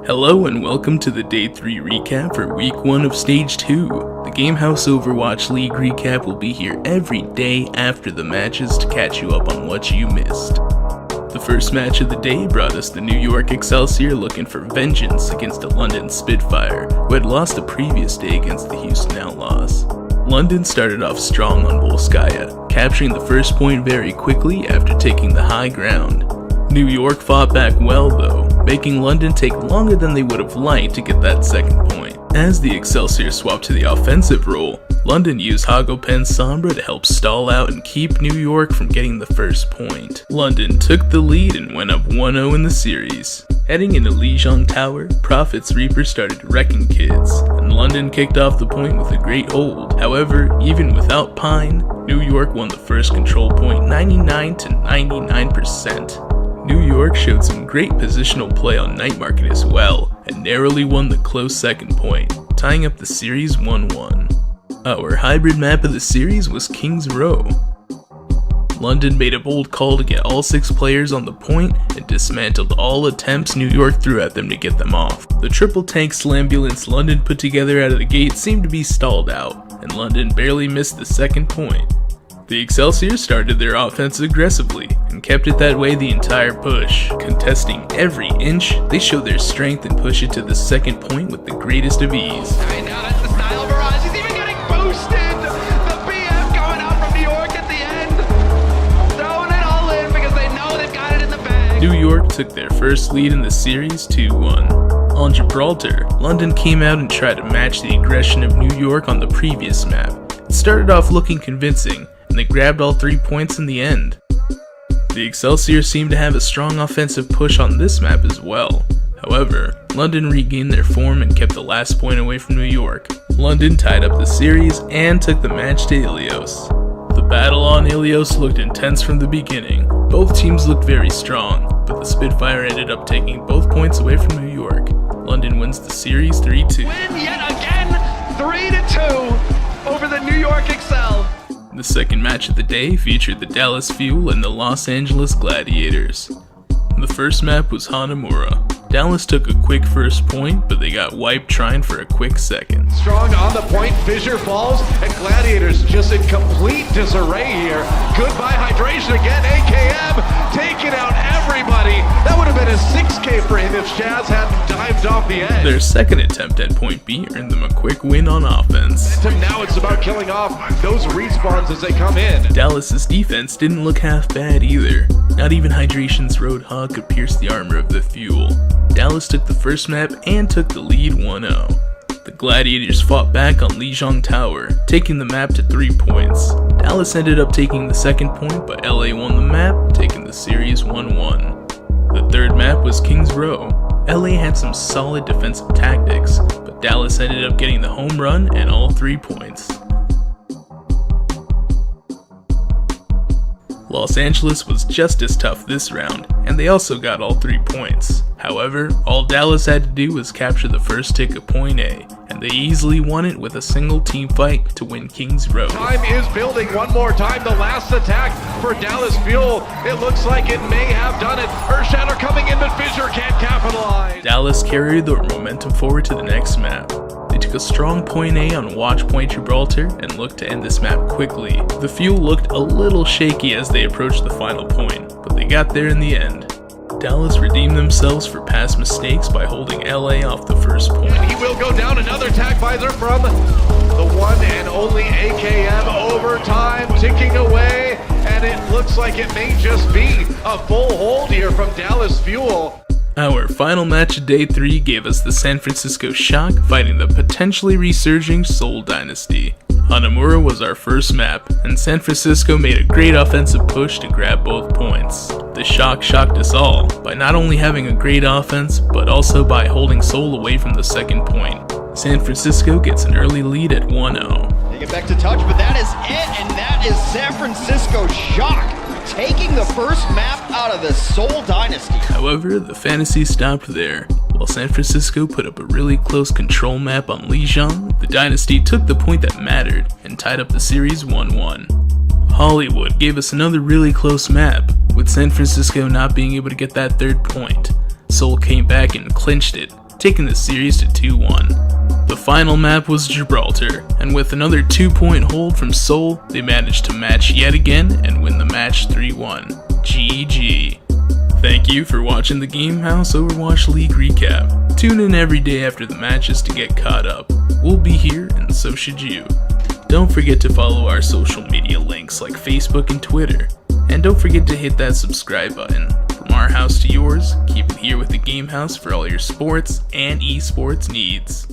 Hello and welcome to the Day 3 recap for Week 1 of Stage 2. The Gamehouse Overwatch League recap will be here every day after the matches to catch you up on what you missed. The first match of the day brought us the New York Excelsior looking for vengeance against a London Spitfire, who had lost the previous day against the Houston Outlaws. London started off strong on Volskaya, capturing the first point very quickly after taking the high ground. New York fought back well though, making London take longer than they would have liked to get that second point. As the Excelsior swapped to the offensive role, London used Hagopen's Sombra to help stall out and keep New York from getting the first point. London took the lead and went up 1-0 in the series. Heading into Lijiang Tower, Prophet's Reaper started wrecking kids, and London kicked off the point with a great hold. However, even without Pine, New York won the first control point 99 to 99%. New York showed some great positional play on Night Market as well, and narrowly won the close second point, tying up the series 1-1. Our hybrid map of the series was King's Row. London made a bold call to get all 6 players on the point and dismantled all attempts New York threw at them to get them off. The triple tank slambulance London put together out of the gate seemed to be stalled out, and London barely missed the second point. The Excelsior started their offense aggressively and kept it that way the entire push. Contesting every inch, they showed their strength and push it to the second point with the greatest of ease. Alright, now that's the style barrage. He's even getting boosted. The BF going out from New York at the end. Throwing it all in because they know they've got it in the bag. New York took their first lead in the series 2-1. On Gibraltar, London came out and tried to match the aggression of New York on the previous map. It started off looking convincing, and they grabbed all 3 points in the end. The Excelsior seemed to have a strong offensive push on this map as well. However, London regained their form and kept the last point away from New York. London tied up the series and took the match to Ilios. The battle on Ilios looked intense from the beginning. Both teams looked very strong, but the Spitfire ended up taking both points away from New York. London wins the series 3-2. Win yet again, 3-2 over the New York Excel. The second match of the day featured the Dallas Fuel and the Los Angeles Gladiators. The first map was Hanamura. Dallas took a quick first point, but they got wiped trying for a quick second. Strong on the point, Fissure falls, and Gladiators just in complete disarray here. Goodbye hydration again, AKM taking out everybody. That would have been a 6K for him if Shaz hadn't dived off the edge. Their second attempt at point B earned them a quick win on offense. Now it's about killing off those respawns as they come in. Dallas's defense didn't look half bad either. Not even Hydration's Roadhog could pierce the armor of the Fuel. Dallas took the first map and took the lead 1-0. The Gladiators fought back on Lijiang Tower, taking the map to 3 points. Dallas ended up taking the second point, but LA won the map, taking the series 1-1. The third map was King's Row. LA had some solid defensive tactics, but Dallas ended up getting the home run and all 3 points. Los Angeles was just as tough this round, and they also got all 3 points. However, all Dallas had to do was capture the first tick of point A, and they easily won it with a single team fight to win King's Row. Time is building one more time. The last attack for Dallas Fuel. It looks like it may have done it. Earthshatter coming in, but Fissure can't capitalize. Dallas carried their momentum forward to the next map. They took a strong point A on Watch Point Gibraltar and looked to end this map quickly. The Fuel looked a little shaky as they approached the final point, but they got there in the end. Dallas redeemed themselves for past mistakes by holding LA off the first point. He will go down. Another tag visor from the one and only AKM. Overtime ticking away, and it looks like it may just be a full hold here from Dallas Fuel. Our final match of Day 3 gave us the San Francisco Shock fighting the potentially resurging Seoul Dynasty. Hanamura was our first map, and San Francisco made a great offensive push to grab both points. The Shock shocked us all, by not only having a great offense, but also by holding Seoul away from the second point. San Francisco gets an early lead at 1-0. They get back to touch, but that is it, and that is San Francisco Shock taking the first map out of the Seoul Dynasty. However, the fantasy stopped there. While San Francisco put up a really close control map on Lijiang, the Dynasty took the point that mattered and tied up the series 1-1. Hollywood gave us another really close map, with San Francisco not being able to get that third point. Seoul came back and clinched it. taking the series to 2-1. The final map was Gibraltar, and with another 2-point hold from Seoul, they managed to match yet again and win the match 3-1. GG. Thank you for watching the Game House Overwatch League recap. Tune in every day after the matches to get caught up. We'll be here, and so should you. Don't forget to follow our social media links like Facebook and Twitter. And don't forget to hit that subscribe button. From our house to yours, keep it here with the Game House for all your sports and esports needs.